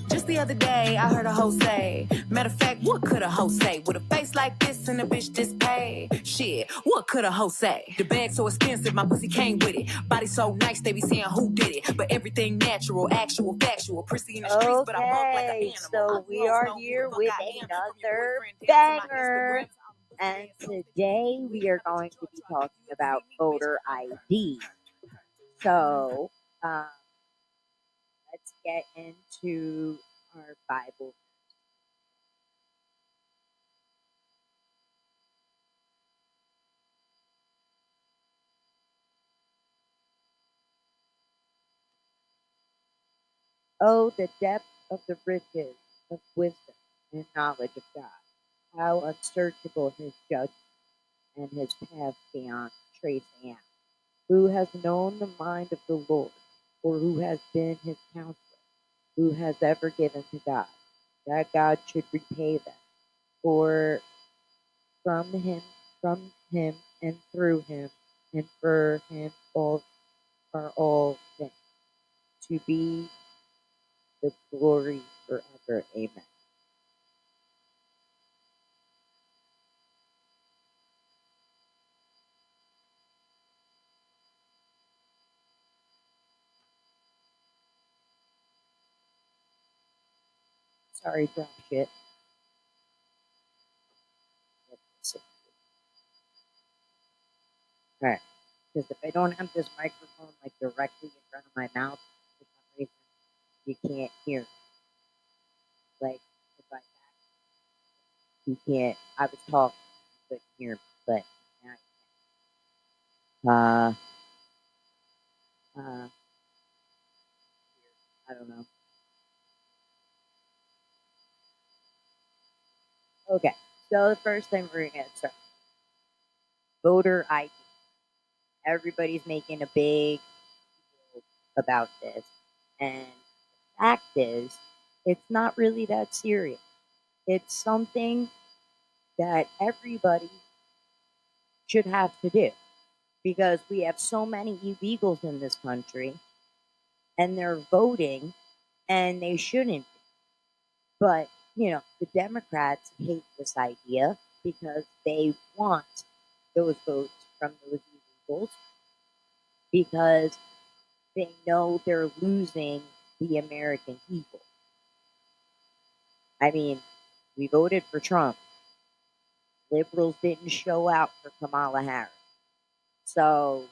Just the other day, I heard a hoe say, matter of fact, what could a hoe say? With a face like this and a bitch this paid? Shit, what could a hoe say? The bag so expensive, my pussy came with it. Body so nice, they be saying who did it. But everything natural, actual, factual. Prissy in the streets, but I bump like an Okay, animal. so we are here with another banger. And today we are going to be talking about voter ID. So let's get into our Bible. Oh, the depth of the riches of wisdom and knowledge of God. How unsearchable his judgment and his path beyond trace and. Who has known the mind of the Lord, or who has been his counselor? Who has ever given to God, that God should repay them? For from him, and through him, and for him all are all things. To be the glory forever. Amen. Sorry, drop shit. Alright. Because if I don't have this microphone like directly in front of my mouth, for some reason you can't hear me. Like if I you can't I was talking, you couldn't hear me, but now you can. Uh I don't know. Okay. So the first thing we're gonna start voter ID. Everybody's making a big deal about this. And the fact is, it's not really that serious. It's something that everybody should have to do because we have so many illegals in this country and they're voting and they shouldn't be. But, the Democrats hate this idea because they want those votes from those illegals because they know they're losing the American people. I mean, we voted for Trump. Liberals didn't show out for Kamala Harris. So,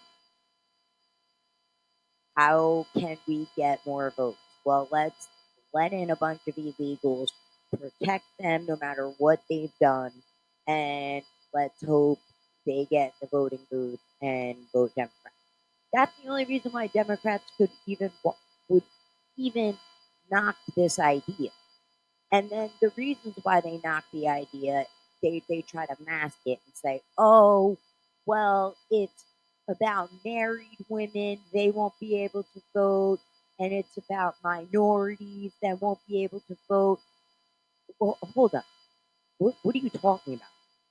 how can we get more votes? Well, let's let in a bunch of illegals, protect them no matter what they've done, and let's hope they get the voting booth and vote Democrat. That's the only reason why Democrats would even knock this idea. And then the reasons why they knock the idea, they try to mask it and say, oh, well, it's about married women, they won't be able to vote, and it's about minorities that won't be able to vote. Well, hold on. What are you talking about?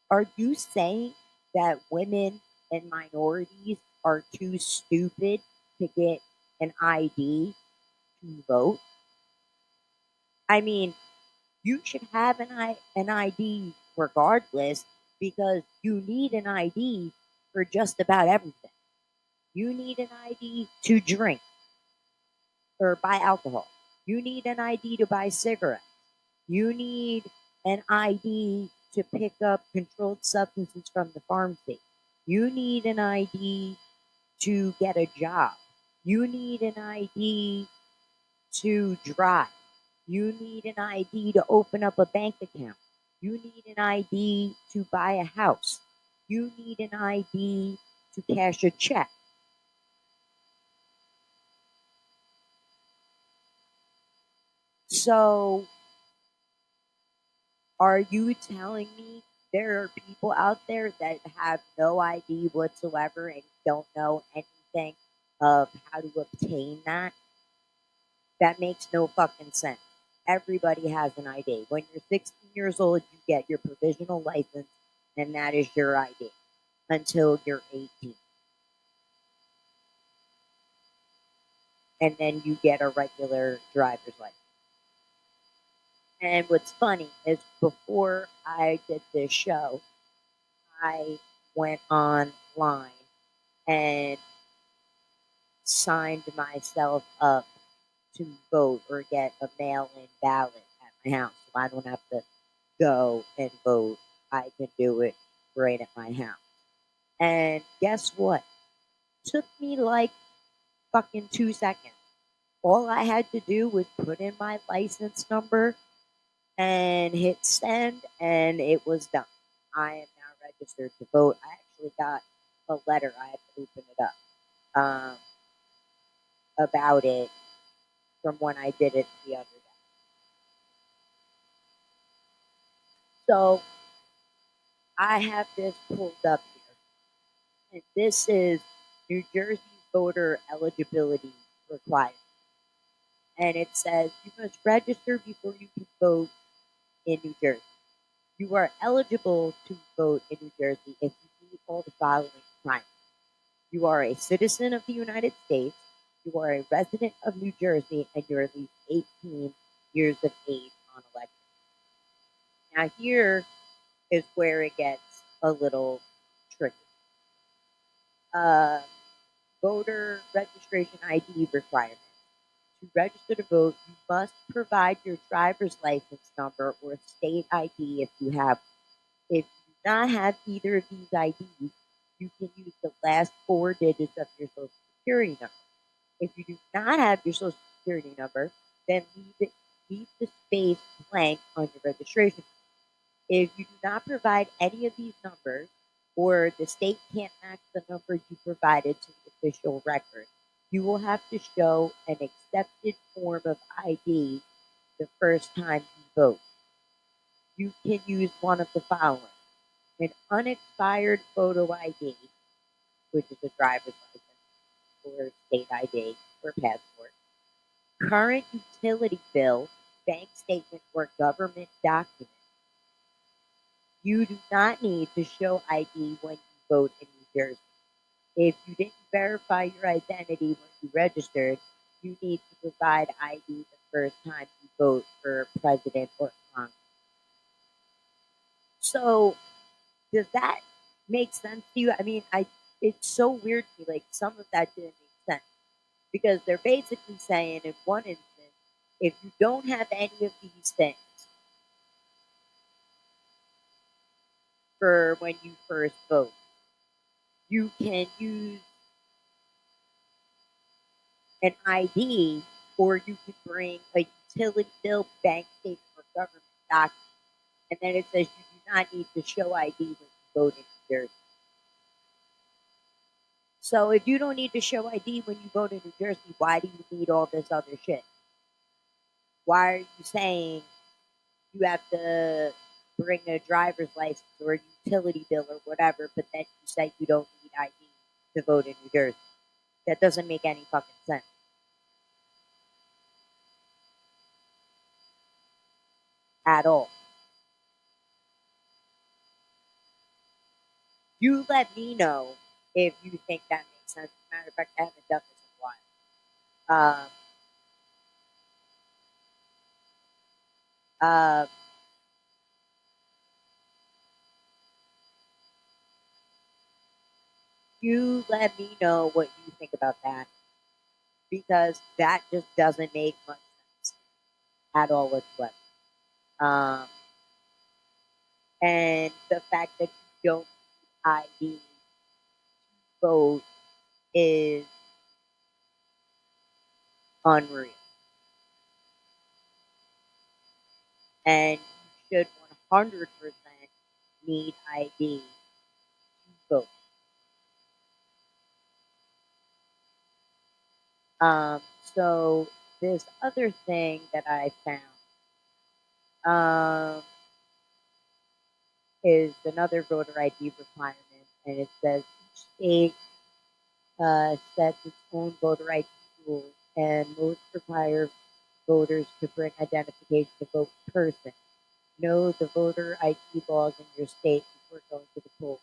Are you saying that women and minorities are too stupid to get an ID to vote? I mean, you should have an ID regardless because you need an ID for just about everything. You need an ID to drink or buy alcohol. You need an ID to buy cigarettes. You need an ID to pick up controlled substances from the pharmacy. You need an ID to get a job. You need an ID to drive. You need an ID to open up a bank account. You need an ID to buy a house. You need an ID to cash a check. So, are you telling me there are people out there that have no ID whatsoever and don't know anything of how to obtain that? That makes no fucking sense. Everybody has an ID. When you're 16 years old, you get your provisional license, and that is your ID until you're 18. and then you get a regular driver's license. And what's funny is before I did this show, I went online and signed myself up to vote or get a mail in ballot at my house. So I don't have to go and vote. I can do it right at my house. And guess what? Took me like fucking 2 seconds. All I had to do was put in my license number and hit send, and it was done. I am now registered to vote. I actually got a letter. I had to open it up about it from when I did it the other day. So I have this pulled up here, and this is New Jersey's voter eligibility requirement. And it says you must register before you can vote in New Jersey. You are eligible to vote in New Jersey if you meet all the following requirements. You are a citizen of the United States, you are a resident of New Jersey, and you're at least 18 years of age on election. Now, here is where it gets a little tricky. Voter registration ID requirement. To register to vote, you must provide your driver's license number or state ID if you have. If you do not have either of these IDs, you can use the last 4 digits of your social security number. If you do not have your social security number, then leave the space blank on your registration. If you do not provide any of these numbers, or the state can't match the number you provided to the official record, you will have to show an accepted form of ID the first time you vote. You can use one of the following: an unexpired photo ID, which is a driver's license or state ID or passport, current utility bill, bank statement, or government document. You do not need to show ID when you vote in New Jersey. If you didn't verify your identity when you registered, you need to provide ID the first time you vote for president or Congress. So, does that make sense to you? I mean, it's so weird to me. Like, some of that didn't make sense because they're basically saying, in one instance, if you don't have any of these things for when you first vote, you can use an ID, or you could bring a utility bill, bank statement, or government document. And then it says you do not need to show ID when you vote in New Jersey. So if you don't need to show ID when you vote in New Jersey, why do you need all this other shit? Why are you saying you have to bring a driver's license or a utility bill or whatever, but then you say you don't need ID to vote in New Jersey? That doesn't make any fucking sense. At all. You let me know if you think that makes sense. As a matter of fact, I haven't done this in a while. Uh, you let me know what you think about that, because that just doesn't make much sense at all whatsoever. Um, and the fact that you don't ID vote is unreal. And you should 100% need ID to vote. So this other thing that I found is another voter ID requirement, and it says each state sets its own voter ID rules, and most require voters to bring identification to vote in person. Know the voter ID laws in your state before going to the poll.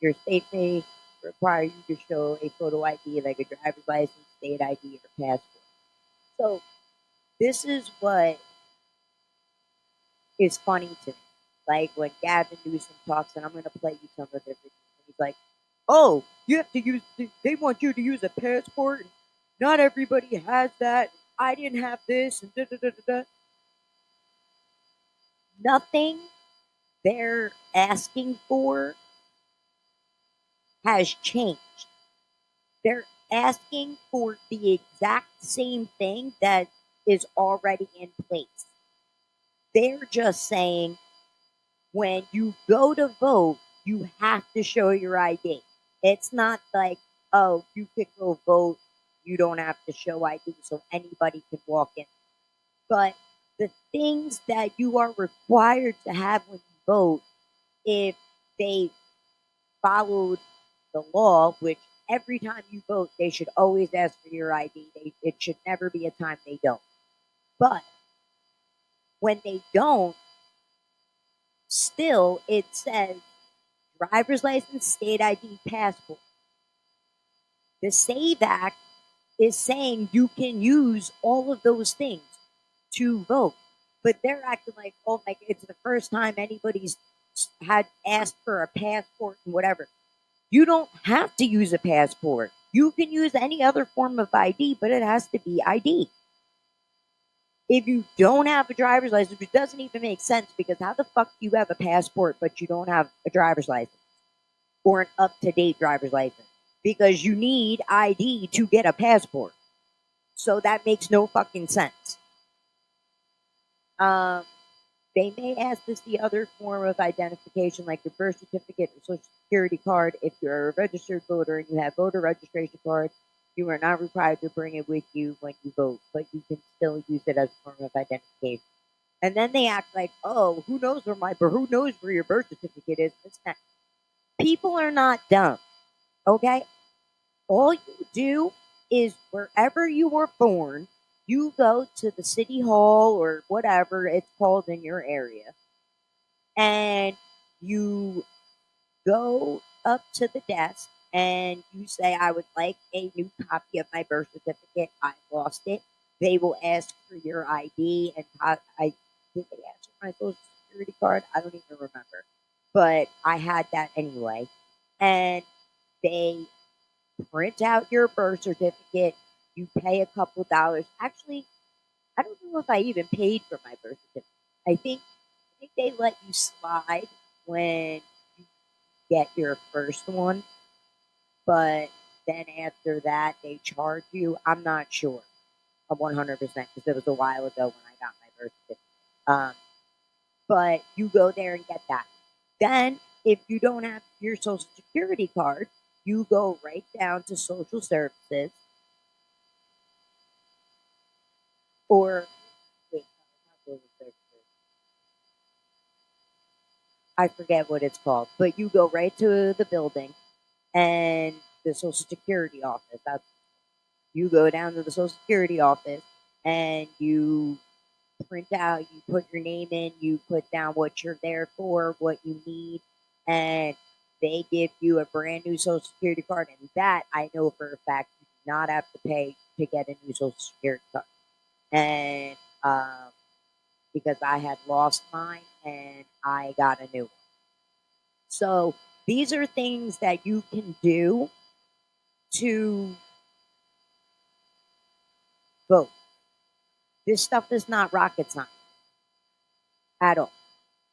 Your state may require you to show a photo ID like a driver's license, state ID or passport. So this is what is funny to me. Like when Gavin Newsom talks, and I'm going to play you some of their videos. And he's like, "Oh, you have to use. They want you to use a passport. Not everybody has that. I didn't have this." And da da da da da. Nothing they're asking for has changed. They're asking for the exact same thing that is already in place. They're just saying when you go to vote, you have to show your ID. It's not like, oh, you could go vote, you don't have to show ID, so anybody can walk in. But the things that you are required to have when you vote, if they followed the law, which every time you vote, they should always ask for your ID. It should never be a time they don't. But when they don't, still it says driver's license, state ID, passport. The SAVE Act is saying you can use all of those things to vote. But they're acting like, oh my, it's the first time anybody's had asked for a passport and whatever. You don't have to use a passport. You can use any other form of ID, but it has to be ID. If you don't have a driver's license, which doesn't even make sense because how the fuck do you have a passport but you don't have a driver's license or an up-to-date driver's license? Because you need ID to get a passport. So that makes no fucking sense. They may ask this the other form of identification, like your birth certificate or social security card. If you're a registered voter and you have voter registration card, you are not required to bring it with you when you vote, but you can still use it as a form of identification. And then they act like, oh, who knows where your birth certificate is? People are not dumb, okay? All you do is wherever you were born, you go to the city hall or whatever it's called in your area, and you go up to the desk and you say, I would like a new copy of my birth certificate. I lost it. They will ask for your ID and I did they ask for my social security card? I don't even remember. But I had that anyway. And they print out your birth certificate. You pay a couple dollars. Actually, I don't know if I even paid for my birth certificate. I think they let you slide when you get your first one, but then after that they charge you. I'm not sure of 100% because it was a while ago when I got my birth certificate. But you go there and get that. Then, if you don't have your social security card, you go right down to social services or wait, not social services. I forget what it's called, but you go right to the building and the social security office. You go down to the social security office and you print out, you put your name in, you put down what you're there for, what you need, and they give you a brand new social security card. And that I know for a fact you do not have to pay to get a new social security card. And because I had lost mine and I got a new one. So these are things that you can do to vote. This stuff is not rocket science at all.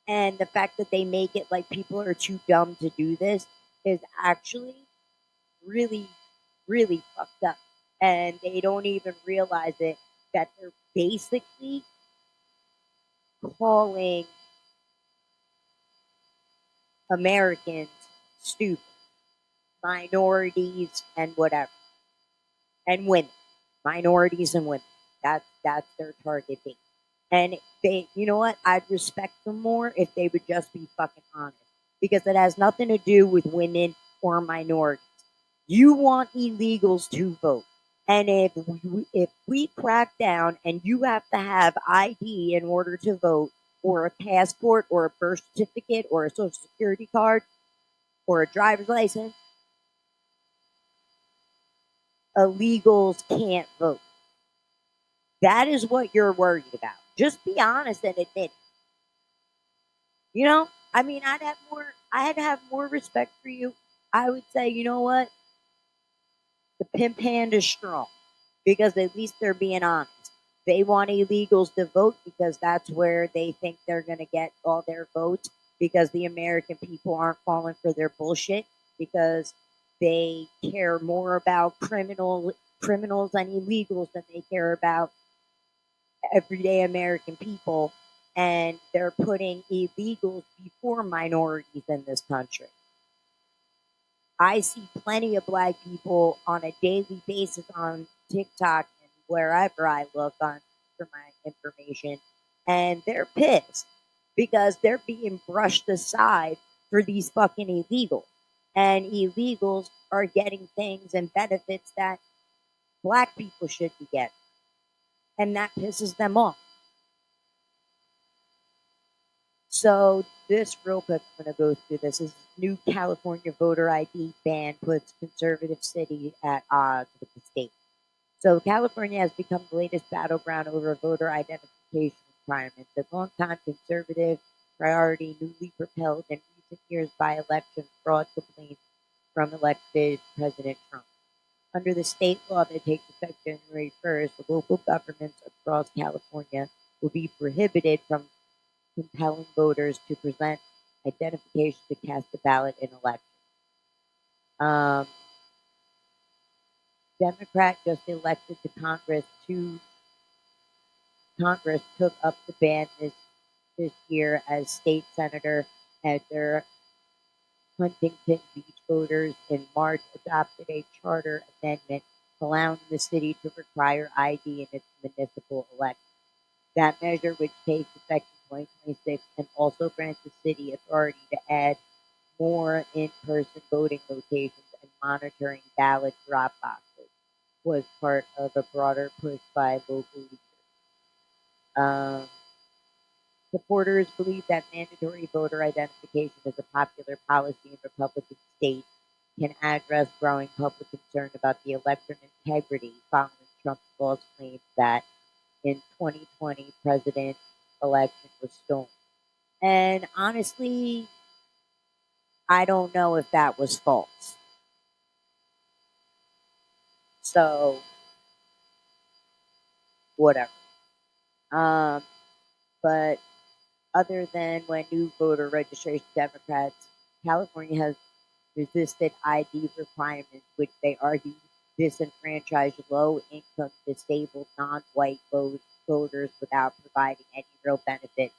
And the fact that they make it like people are too dumb to do this is actually really, really fucked up. And they don't even realize it that they're basically calling Americans stupid, minorities and whatever, and women, minorities and women. That's their target base. And they, you know what? I'd respect them more if they would just be fucking honest, because it has nothing to do with women or minorities. You want illegals to vote. And if we crack down and you have to have ID in order to vote, or a passport, or a birth certificate, or a social security card, or a driver's license, illegals can't vote. That is what you're worried about. Just be honest and admit it. You know, I mean, I'd have more respect for you. I would say, you know what? The pimp hand is strong because at least they're being honest. They want illegals to vote because that's where they think they're going to get all their votes because the American people aren't falling for their bullshit because they care more about criminals and illegals than they care about everyday American people, and they're putting illegals before minorities in this country. I see plenty of black people on a daily basis on TikTok and wherever I look on for my information, and they're pissed because they're being brushed aside for these fucking illegals. And illegals are getting things and benefits that black people should be getting. And that pisses them off. So this real quick, I'm going to go through this. Is new California voter ID ban puts conservative city at odds with the state. So California has become the latest battleground over voter identification requirements. A longtime conservative priority, newly propelled in recent years by election fraud complaints from elected President Trump. Under the state law that takes effect January 1st, local governments across California will be prohibited from compelling voters to present identification to cast a ballot in elections. Um, Democrat just elected to Congress took up the ban this year as state senator Heather Huntington Beach voters in March adopted a charter amendment allowing the city to require ID in its municipal elections. That measure, which takes effect in 2026, and also grants the city authority to add more in-person voting locations and monitoring ballot drop boxes, was part of a broader push by local leaders. Um, Supporters believe that mandatory voter identification is a popular policy in Republican states can address growing public concern about the election integrity following Trump's false claims that in 2020 president election was stolen. And honestly, I don't know if that was false. So whatever. Um, but other than when new voter registration Democrats, California has resisted ID requirements, which they argue disenfranchise low income, disabled, non white voters without providing any real benefit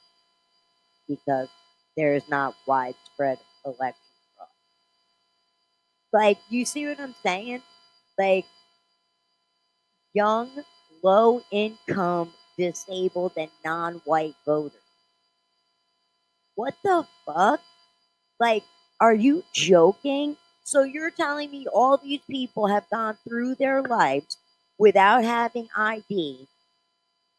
because there is not widespread election fraud. Like, you see what I'm saying? Like, young, low income, disabled, and non white voters. What the fuck? Like, are you joking? So you're telling me all these people have gone through their lives without having ID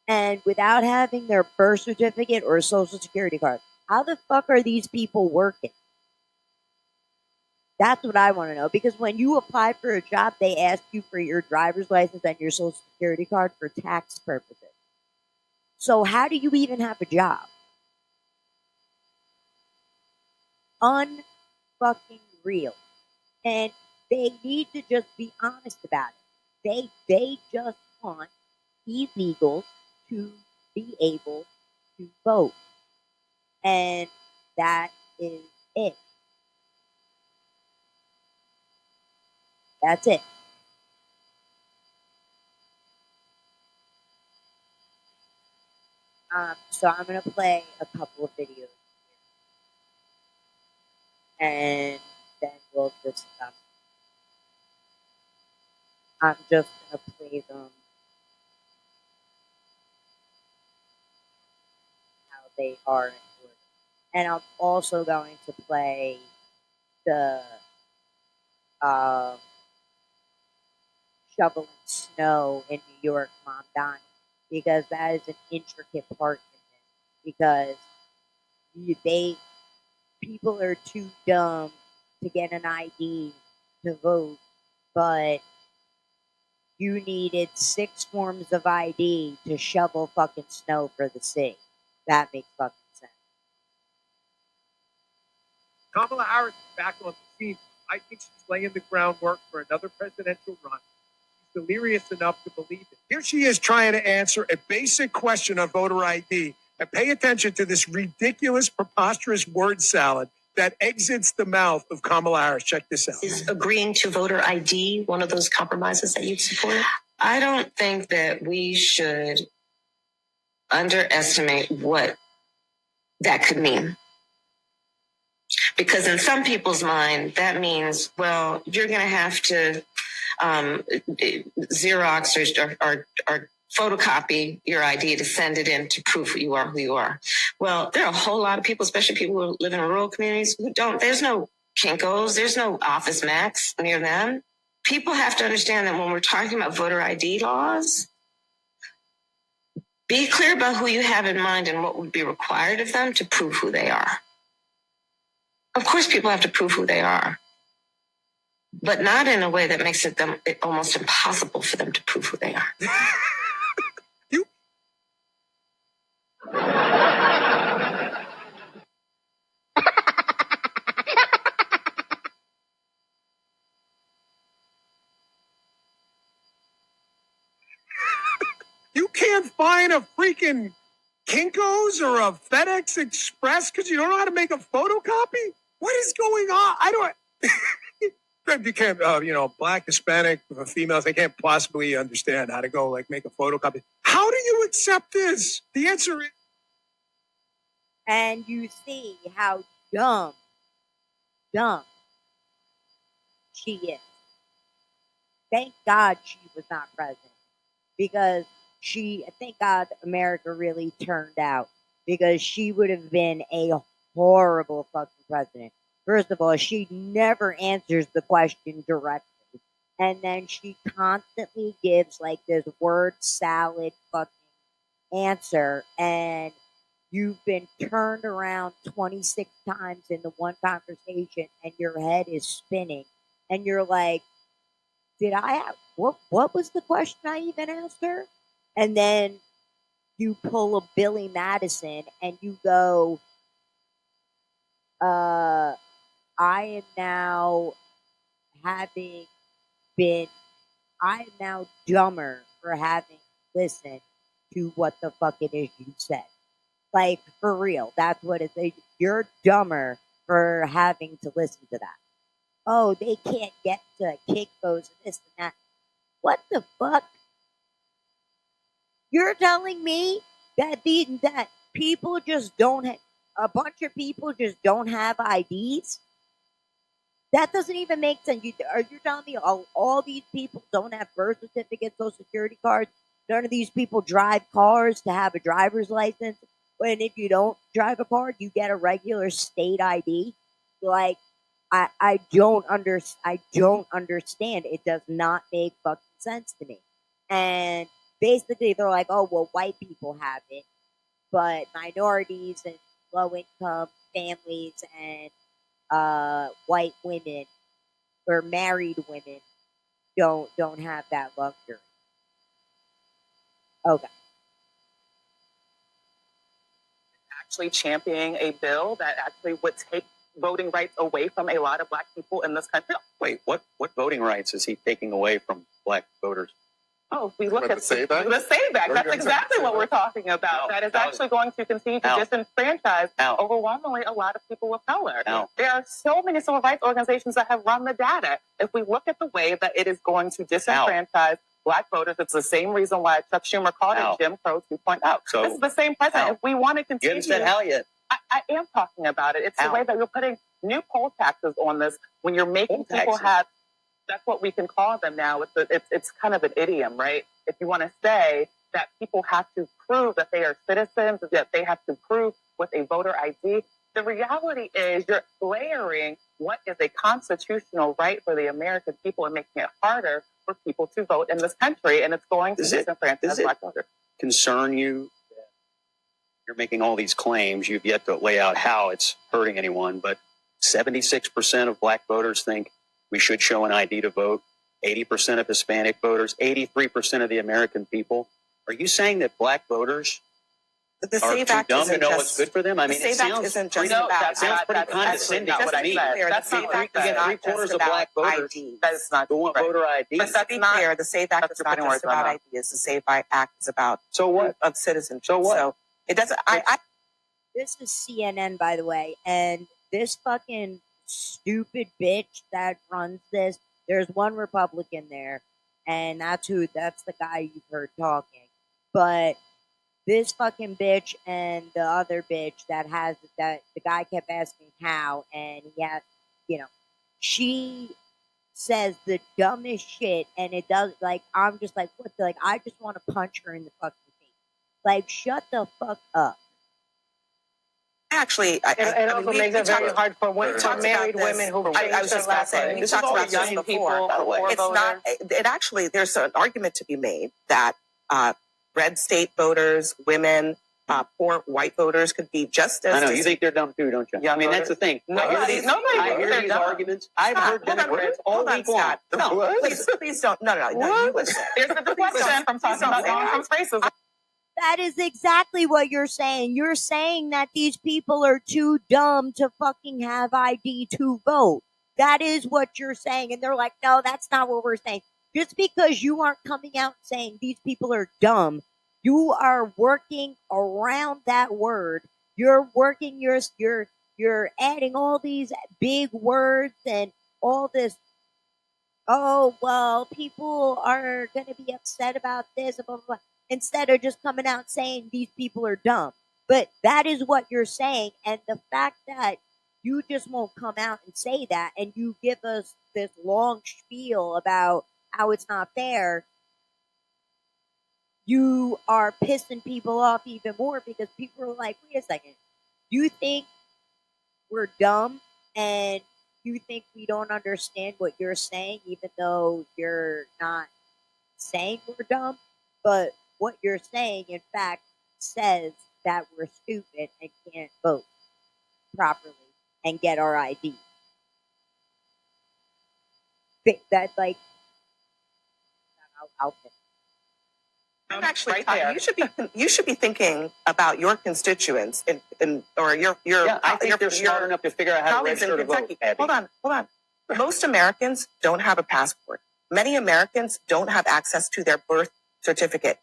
and without having their birth certificate or social security card? How the fuck are these people working? That's what I want to know. Because when you apply for a job, they ask you for your driver's license and your social security card for tax purposes. So how do you even have a job? Unfucking real. And they need to just be honest about it. They just want illegals to be able to vote. And that is it. That's it. So I'm gonna play a couple of videos and then we'll discuss. I'm just gonna play them how they are in order. And I'm also going to play the um, shoveling snow in New York, Mamdani, because that is an intricate part in this. Because they people are too dumb to get an ID to vote, but you needed 6 forms of ID to shovel fucking snow for the sea. That makes fucking sense. Kamala Harris is back on the scene. I think she's laying the groundwork for another presidential run. She's delirious enough to believe it. Here she is trying to answer a basic question on voter ID. And pay attention to this ridiculous, preposterous word salad that exits the mouth of Kamala Harris. Check this out. Is agreeing to voter ID one of those compromises that you support? I don't think that we should underestimate what that could mean. Because in some people's mind, that means, well, you're going to have to Xerox or photocopy your ID to send it in to prove you are who you are. Well, there are a whole lot of people, especially people who live in rural communities, who don't. There's no Kinkos, there's no Office Max near them. People have to understand that when we're talking about voter ID laws, be clear about who you have in mind and what would be required of them to prove who they are. Of course, people have to prove who they are, but not in a way that makes it almost impossible for them to prove who they are. You can't find a freaking Kinko's or a FedEx Express because you don't know how to make a photocopy? What is going on? I don't. You can't, black, Hispanic, females, they can't possibly understand how to go, make a photocopy. How do you accept this? The answer is. And you see how dumb she is. Thank God she was not president. Because thank God America really turned out. Because she would have been a horrible fucking president. First of all, she never answers the question directly. And then she constantly gives this word salad fucking answer. And you've been turned around 26 times in the one conversation and your head is spinning. And you're like, what was the question I even asked her? And then you pull a Billy Madison and you go, I am now dumber for having listened to what the fuck it is you said. For real, that's what it is. You're dumber for having to listen to that. Oh, they can't get to Kinko's and this and that. What the fuck? You're telling me that people just don't have, a bunch of people just don't have IDs? That doesn't even make sense. Are you telling me all these people don't have birth certificates, social security cards? None of these people drive cars to have a driver's license? When if you don't drive a car, you get a regular state ID? I don't understand. It does not make fucking sense to me. And basically, they're like, oh, well, white people have it, but minorities and low-income families and white women or married women don't have that luxury. Okay. Actually championing a bill that actually would take voting rights away from a lot of black people in this country. Wait, what voting rights is he taking away from black voters? Oh, if we look at the SAVE-Act? The SAVE-Act, that's exactly what we're talking about. That is actually going to continue to disenfranchise overwhelmingly a lot of people of color. There are so many civil rights organizations that have run the data. If we look at the way that it is going to disenfranchise black voters, it's the same reason why Chuck Schumer called it Jim Crow 2.0. So this is the same president. If we want to continue... You haven't said how yet. I am talking about it. It's the way that you're putting new poll taxes on this when you're making people have... That's what we can call them now. It's kind of an idiom, right? If you want to say that people have to prove that they are citizens, that they have to prove with a voter ID, the reality is you're layering what is a constitutional right for the American people and making it harder for people to vote in this country. And it's going to disenfranchise black voters. Concern you? You're making all these claims. You've yet to lay out how it's hurting anyone, but 76% of black voters think we should show an ID to vote. 80% of Hispanic voters, 83% of the American people. Are you saying that black voters The are SAVE too Act dumb to isn't know just what's good for them? I the mean, it SAVE Act sounds isn't pretty, just about that sounds pretty that's condescending just to to be me. clear, the That's SAVE not Act right. is You get not three-quarters just of about black voters IDs. That is not who want right. voter ID. But to be clear, the SAVE Act That's is not putting just words in my about mouth. ideas. The SAVE Act is about So what? of citizenship. So what? So it doesn't. This is CNN, by the way, and this fucking stupid bitch that runs this. There's one Republican there, and that's the guy you've heard talking. But this fucking bitch and the other bitch that the guy kept asking how, and he had, she says the dumbest shit, and it does, like, I'm just like, what the, like, I just want to punch her in the fucking face. Like, shut the fuck up. Actually, It also makes it very hard for married women who I was just going to say, we This is talked all about this young before. people. It's not. It actually, there's an argument to be made that red state voters, women, poor white voters could be just as. I know, you think they're dumb too, don't you? Young I mean, that's the thing. Nobody I hear these arguments. I've heard Democrats all week long. No, please don't. No. You listen. There's a deflection from talking about long-term racism. That is exactly what you're saying. You're saying that these people are too dumb to fucking have ID to vote. That is what you're saying. And they're like, no, that's not what we're saying. Just because you aren't coming out saying these people are dumb, you are working around that word. You're working you're adding all these big words and all this. Oh, well, people are going to be upset about this, blah, blah, blah, instead of just coming out saying these people are dumb. But that is what you're saying. And the fact that you just won't come out and say that, and you give us this long spiel about how it's not fair, you are pissing people off even more, because people are like, wait a second, you think we're dumb and you think we don't understand what you're saying, even though you're not saying we're dumb, but what you're saying, in fact, says that we're stupid and can't vote properly and get our ID. That, like, I'll finish. I'm actually Right there. you should be thinking about your constituents or your Yeah, I think they're smart your enough to figure out how to colleagues in register to vote. Kentucky. Abby. Hold on. Most Americans don't have a passport. Many Americans don't have access to their birth certificate.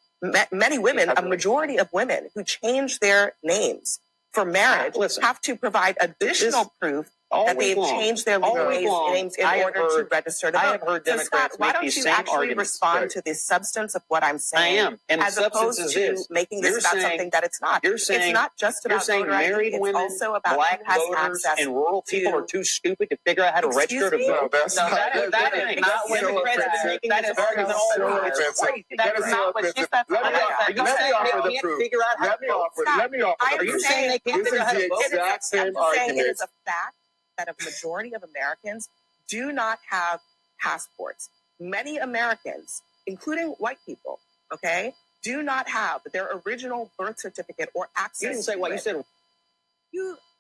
Many women, a majority of women who change their names for marriage, Listen, have to provide additional proof that they've changed their legal names in order to register to vote. I have heard So Democrats Scott, why make don't these you same actually arguments. respond to the substance of what I'm saying? I am. And as the substance opposed is to this. making this You're about saying- something that it's not. You're saying, it's not just you're about saying voter ID. married It's women, also about black who has voters, access and rural people to- are too stupid to figure out how to Excuse register to me? vote. that's No, that is not what Democrats she are said. making That this is argument all the so time. offensive. It's That crazy. is not what she said. Let me Are you saying they can't figure out how to vote? Let me offer I the am Are you proof. saying they can't This figure is out how the to vote? exact same I'm just saying it argument. is a fact that a majority of Americans do not have passports. Many Americans, including white people, okay, do not have their original birth certificate or access. You didn't say to what it. you said.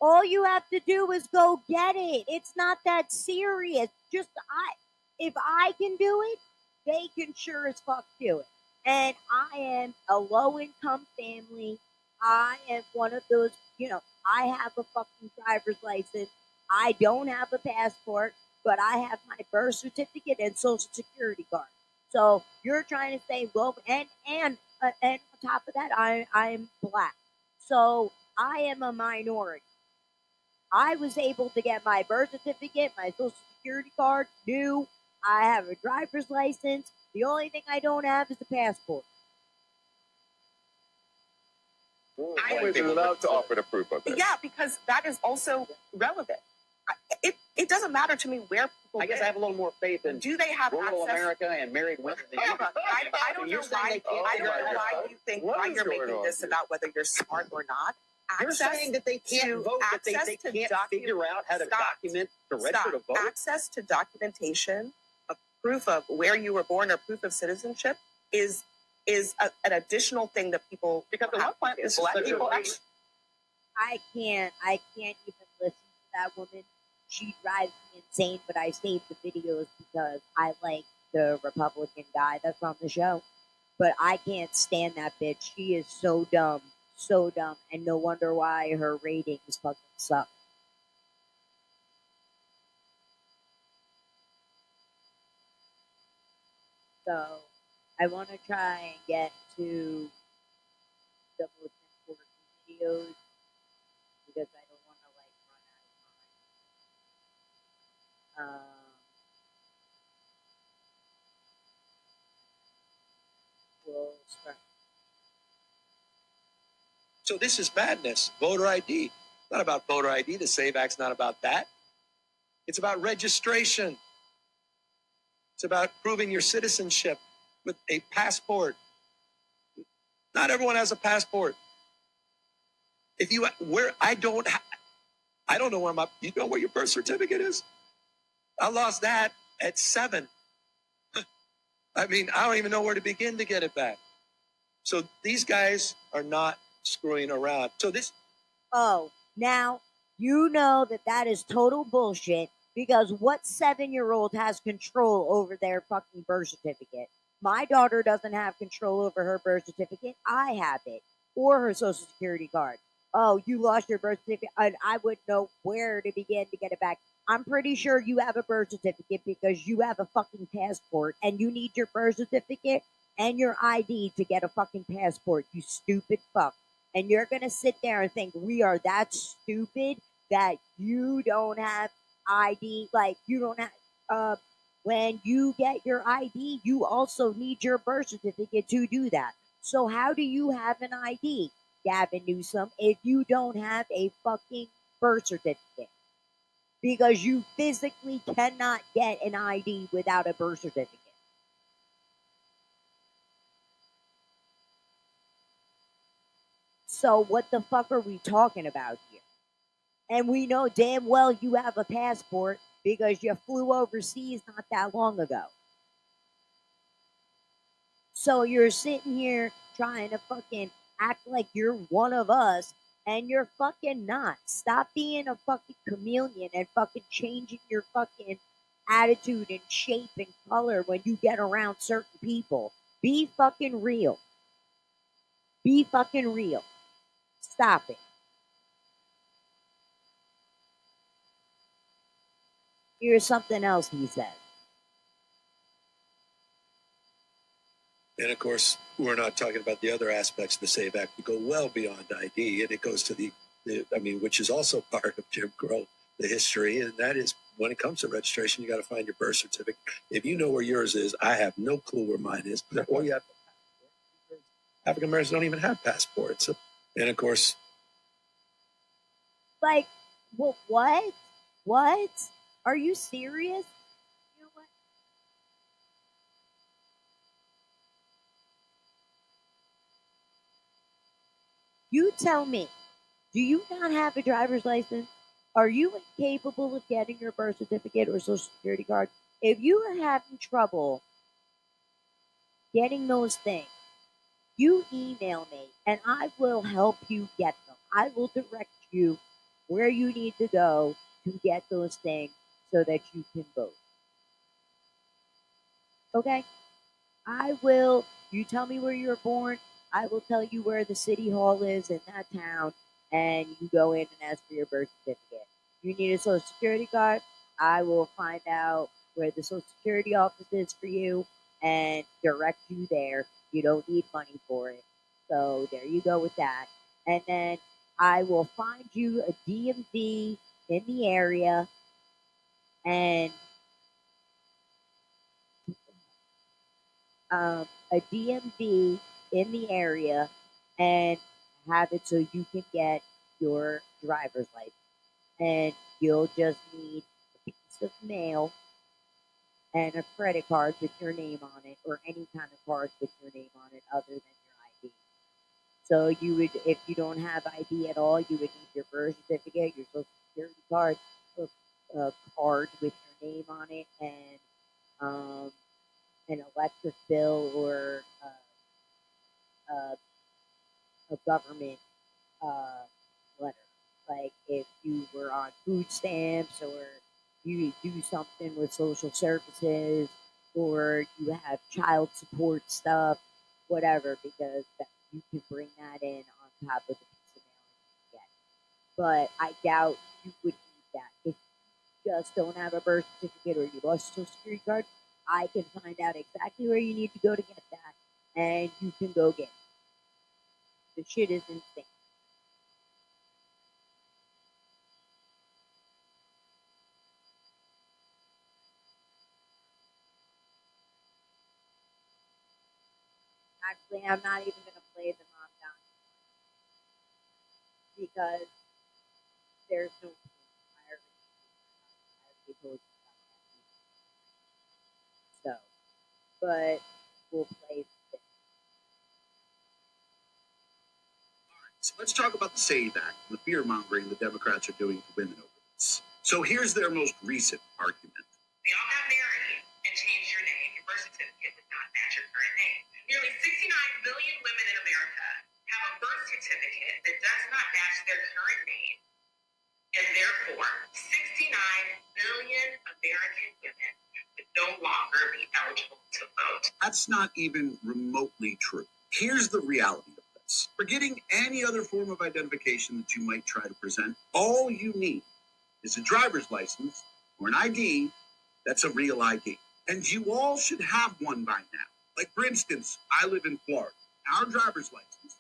All you have to do is go get it. It's not that serious. If I can do it, they can sure as fuck do it. And I am a low income family. I am one of those, I have a fucking driver's license. I don't have a passport, but I have my birth certificate and social security card. So you're trying to say, well, and on top of that, I'm black. So I am a minority. I was able to get my birth certificate, my social security card, new. I have a driver's license. The only thing I don't have is a passport. I would love to offer the proof of that. Yeah, because that is also relevant. It doesn't matter to me where people I guess live. I have a little more faith in Do they have rural access? America and married women than you. Hold on. I don't know You're saying why. they can't I figure don't out know how to why vote? you think What why is you're going making on this here? about whether you're smart or not. You're saying that they can't vote, that they can't figure out how to document to register to vote? Access to documentation, a proof of where you were born or proof of citizenship is an additional thing that people Because at one point, black people actually. I can't even listen to that woman. She drives me insane, but I save the videos because I like the Republican guy that's on the show. But I can't stand that bitch. She is so dumb. So dumb. And no wonder why her ratings fucking suck. So I want to try and get to double 10 videos because I don't want to like run out of time. We'll start. So this is madness. Voter ID. Not about voter ID. The SAVE Act's not about that. It's about registration. It's about proving your citizenship with a passport. Not everyone has a passport. If you I don't know where you know where your birth certificate is? I lost that at 7. I mean, I don't even know where to begin to get it back. So these guys are not screwing around. So this. Oh, now you know that is total bullshit because what 7-year-old has control over their fucking birth certificate? My daughter doesn't have control over her birth certificate. I have it. Or her social security card. Oh, you lost your birth certificate and I wouldn't know where to begin to get it back. I'm pretty sure you have a birth certificate because you have a fucking passport and you need your birth certificate and your ID to get a fucking passport, you stupid fuck. And you're going to sit there and think we are that stupid that you don't have ID, like you don't have, when you get your ID, you also need your birth certificate to do that. So how do you have an ID, Gavin Newsom, if you don't have a fucking birth certificate? Because you physically cannot get an ID without a birth certificate. So what the fuck are we talking about here? And we know damn well you have a passport because you flew overseas not that long ago. So you're sitting here trying to fucking act like you're one of us and you're fucking not. Stop being a fucking chameleon and fucking changing your fucking attitude and shape and color when you get around certain people. Be fucking real. Be fucking real. Stop it. Here's something else he said. And of course, we're not talking about the other aspects of the SAVE Act that go well beyond ID, and it goes to which is also part of Jim Crow, the history, and that is when it comes to registration, you got to find your birth certificate. If you know where yours is, I have no clue where mine is. Or you have African Americans don't even have passports, and of course, like, well, what? What? Are you serious? You know what? You tell me, do you not have a driver's license? Are you incapable of getting your birth certificate or social security card? If you are having trouble getting those things, you email me and I will help you get them. I will direct you where you need to go to get those things so that you can vote. Okay? You tell me where you were born, I will tell you where the city hall is in that town, and you go in and ask for your birth certificate. You need a social security card, I will find out where the social security office is for you and direct you there. You don't need money for it. So there you go with that. And then I will find you a DMV in the area and a DMV in the area and have it so you can get your driver's license. And you'll just need a piece of mail and a credit card with your name on it, or any kind of card with your name on it other than your ID. So you would, if you don't have ID at all, you would need your birth certificate, your social security card, a card with your name on it, and an electric bill or a government letter. Like if you were on food stamps or you do something with social services or you have child support stuff, whatever, because you can bring that in on top of the piece of mail you get. But I doubt you would need that. If you just don't have a birth certificate or you lost your social security card, I can find out exactly where you need to go to get that, and you can go get it. The shit is insane. Actually, I'm not even going to play the mom down because there's no point. I already told you about that. So, but we'll play this. So let's talk about the SAVE Act and the fear mongering the Democrats are doing to women over this. So here's their most recent argument. We all got married and changed your name. Your birth certificate does not match your current name. Nearly 69 million women in America have a birth certificate that does not match their current name. And therefore, 69 million American women would no longer be eligible to vote. That's not even remotely true. Here's the reality of this. Forgetting any other form of identification that you might try to present, all you need is a driver's license or an ID that's a real ID. And you all should have one by now. Like, for instance, I live in Florida. Our driver's license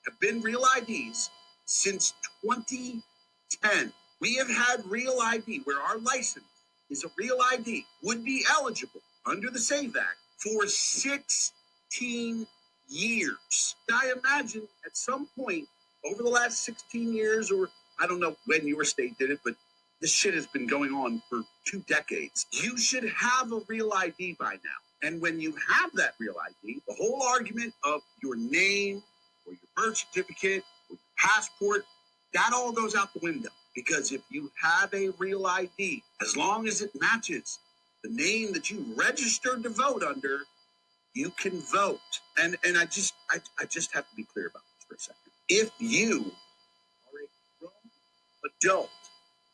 have been real IDs since 2010. We have had real ID where our license is a real ID, would be eligible under the SAVE Act for 16 years. I imagine at some point over the last 16 years, or I don't know when your state did it, but this shit has been going on for 2 decades. You should have a real ID by now. And when you have that real ID, the whole argument of your name or your birth certificate or your passport, that all goes out the window. Because if you have a real ID, as long as it matches the name that you registered to vote under, you can vote. And I just have to be clear about this for a second. If you are a grown adult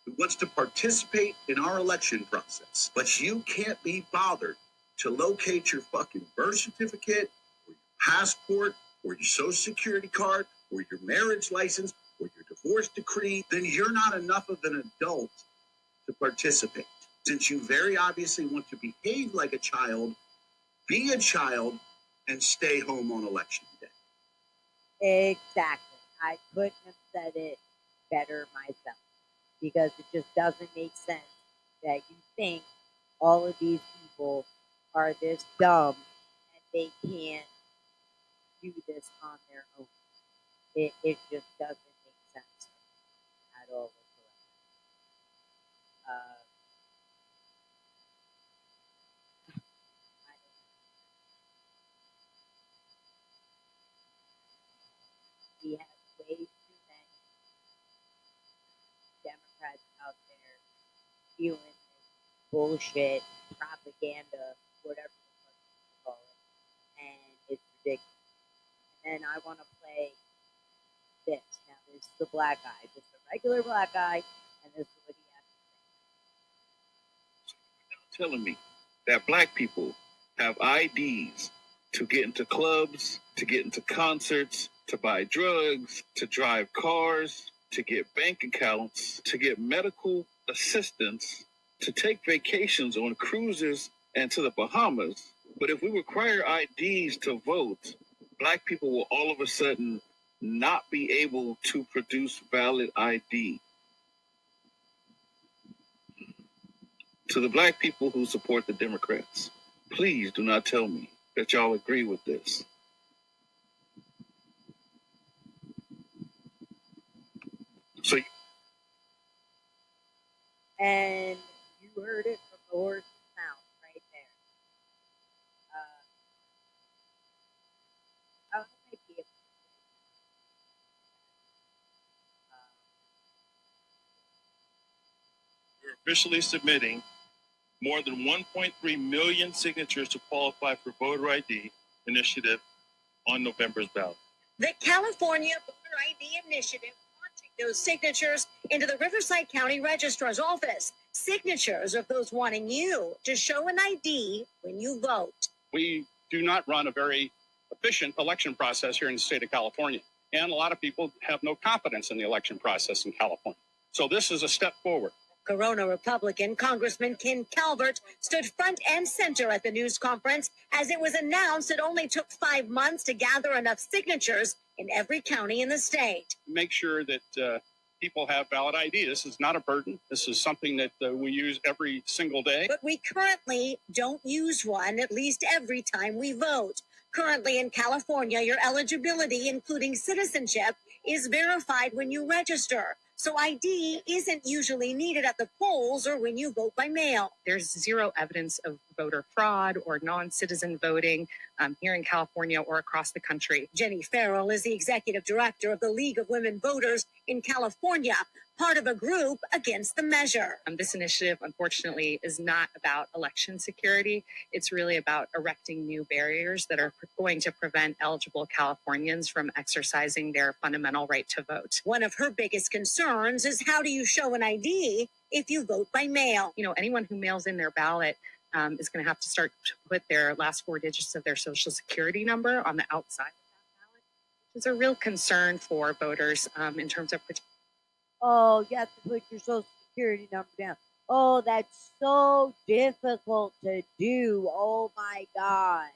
who wants to participate in our election process, but you can't be bothered to locate your fucking birth certificate or your passport or your social security card or your marriage license or your divorce decree, then you're not enough of an adult to participate. Since you very obviously want to behave like a child, be a child, and stay home on election day. Exactly. I couldn't have said it better myself, because it just doesn't make sense that you think all of these people are this dumb and they can't do this on their own. It just doesn't make sense at all whatsoever. We have way too many Democrats out there spewing this bullshit propaganda, whatever the fuck you call it, and it's ridiculous. And then I want to play this. Now, this is the black guy, just a regular black guy, and this is what he has to say. Telling me that black people have IDs to get into clubs, to get into concerts, to buy drugs, to drive cars, to get bank accounts, to get medical assistance, to take vacations on cruises and to the Bahamas. But if we require IDs to vote, black people will all of a sudden not be able to produce valid ID. To the black people who support the Democrats, please do not tell me that y'all agree with this. So, And you heard it from the horse's mouth right there. I'll make it. we're officially submitting more than 1.3 million signatures to qualify for voter ID initiative on November's ballot. The California Voter ID Initiative, launching those signatures into the Riverside County Registrar's office. Signatures of those wanting you to show an ID when you vote. We do not run a very efficient election process here in the state of California. And a lot of people have no confidence in the election process in California. So this is a step forward. Corona Republican Congressman Ken Calvert stood front and center at the news conference as it was announced it only took 5 months to gather enough signatures in every county in the state. Make sure that people have valid ID. This is not a burden. This is something that we use every single day. But we currently don't use one at least every time we vote. Currently in California, your eligibility, including citizenship, is verified when you register. So ID isn't usually needed at the polls or when you vote by mail. There's zero evidence of voter fraud or non-citizen voting here in California or across the country. Jenny Farrell is the executive director of the League of Women Voters in California, part of a group against the measure. This initiative, unfortunately, is not about election security. It's really about erecting new barriers that are going to prevent eligible Californians from exercising their fundamental right to vote. One of her biggest concerns is how do you show an ID if you vote by mail? You know, anyone who mails in their ballot is going to have to start to put their last 4 digits of their social security number on the outside of that ballot, which is a real concern for voters in terms of protection. Oh, you have to put your social security number down. Oh, that's so difficult to do. Oh my God.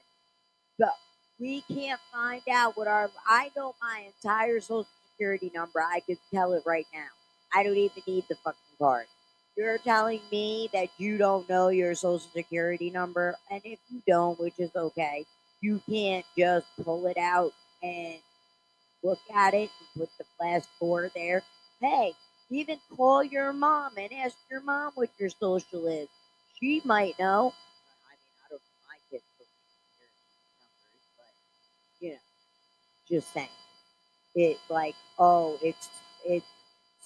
But we can't find out what I know my entire social security number. I could tell it right now. I don't even need the fucking card. You're telling me that you don't know your social security number, and if you don't, which is okay, you can't just pull it out and look at it and put the last 4 there. Hey, even call your mom and ask your mom what your social is. She might know. I mean, I don't know my kids' social security numbers, but you know, just saying. It's like, oh, it's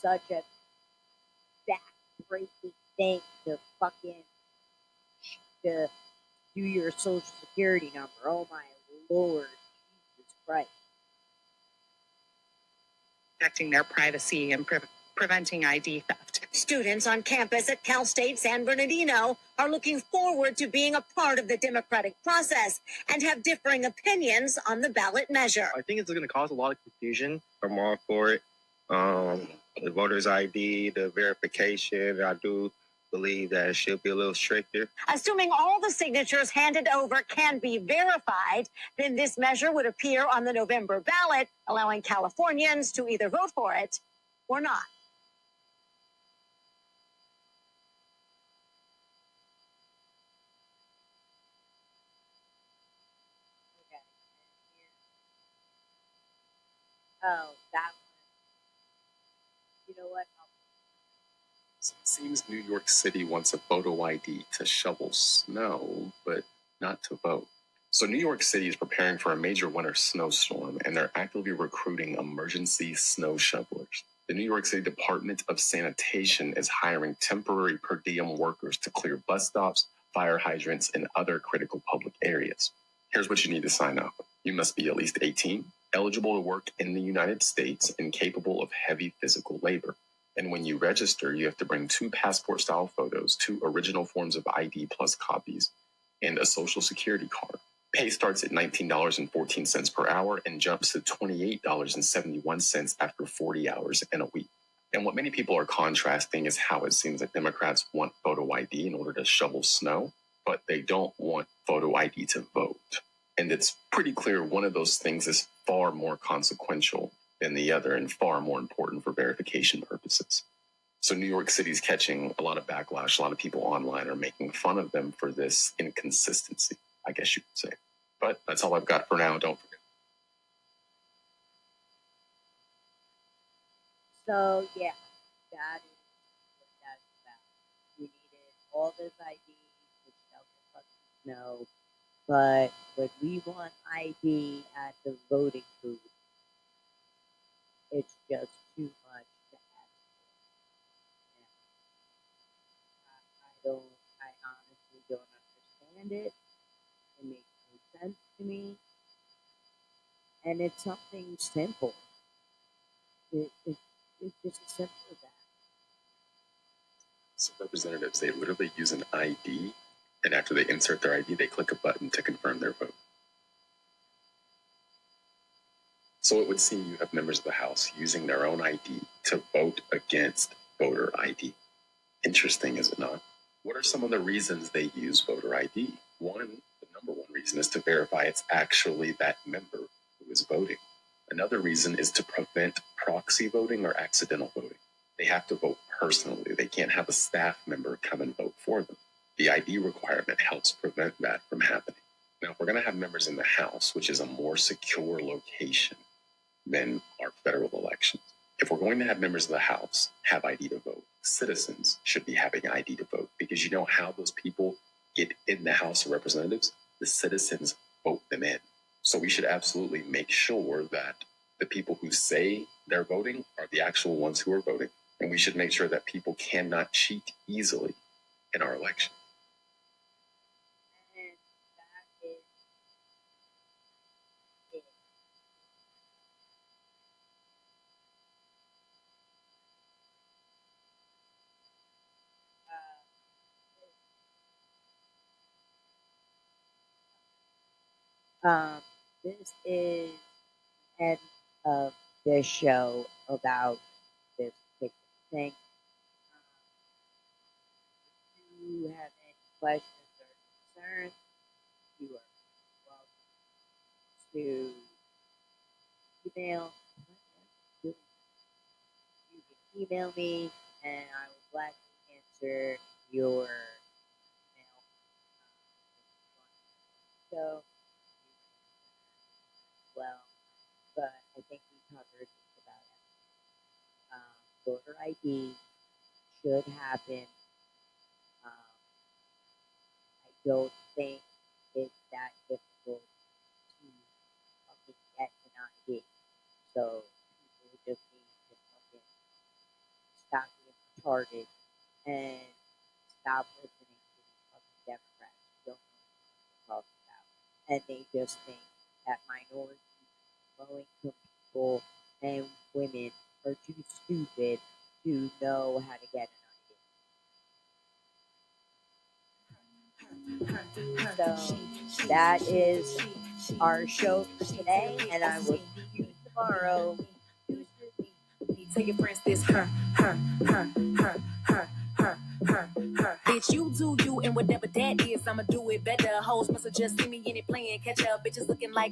such a back-breaking thing to fucking to do your social security number. Oh my Lord, Jesus Christ. Protecting their privacy and preventing ID theft. Students on campus at Cal State San Bernardino are looking forward to being a part of the democratic process and have differing opinions on the ballot measure. I think it's going to cause a lot of confusion. I'm all for it. The voter's ID, the verification, I do believe that it should be a little stricter. Assuming all the signatures handed over can be verified, then this measure would appear on the November ballot, allowing Californians to either vote for it or not. Oh, that one. You know what? It seems New York City wants a photo ID to shovel snow, but not to vote. So New York City is preparing for a major winter snowstorm, and they're actively recruiting emergency snow shovelers. The New York City Department of Sanitation is hiring temporary per diem workers to clear bus stops, fire hydrants, and other critical public areas. Here's what you need to sign up. You must be at least 18, eligible to work in the United States, and capable of heavy physical labor. And when you register, you have to bring 2 passport-style photos, 2 original forms of ID plus copies, and a social security card. Pay starts at $19.14 per hour and jumps to $28.71 after 40 hours in a week. And what many people are contrasting is how it seems that Democrats want photo ID in order to shovel snow, but they don't want photo ID to vote. And it's pretty clear one of those things is far more consequential than the other and far more important for verification purposes. So New York City's catching a lot of backlash. A lot of people online are making fun of them for this inconsistency, I guess you could say. But that's all I've got for now. Don't forget. So, yeah, that is what that's about. You needed all this ID to shovel fucking snow, but when we want ID at the voting booth, it's just too much to ask for. I honestly don't understand it. It makes no sense to me. And it's something simple. It's just as simple as that. So representatives, they literally use an ID, and after they insert their ID, they click a button to confirm their vote. So it would seem you have members of the House using their own ID to vote against voter ID. Interesting, is it not? What are some of the reasons they use voter ID? One, the number one reason is to verify it's actually that member who is voting. Another reason is to prevent proxy voting or accidental voting. They have to vote personally. They can't have a staff member come and vote for them. The ID requirement helps prevent that from happening. Now, if we're going to have members in the House, which is a more secure location than our federal elections, if we're going to have members of the House have ID to vote, citizens should be having ID to vote, because you know how those people get in the House of Representatives? The citizens vote them in. So we should absolutely make sure that the people who say they're voting are the actual ones who are voting. And we should make sure that people cannot cheat easily in our election. And that is it. This is the end of this show about this particular thing. If you have any questions or concerns, you are welcome to email. You can email me, and I will gladly answer your email. So, well, but I think we covered just about it. Voter ID should happen. I don't think it's that difficult to fucking get an ID. So people just need to fucking stop being retarded and stop listening to these fucking Democrats who don't know what they're talking about. And they just think that minorities, low-income people, and women are too stupid to know how to get an ID. So that is our show for today, and I will see you tomorrow. Take it, for instance, her. Bitch, you do you, and whatever that is, I'ma do it better. Hoes must have just seen me in it playing catch up. Bitches looking like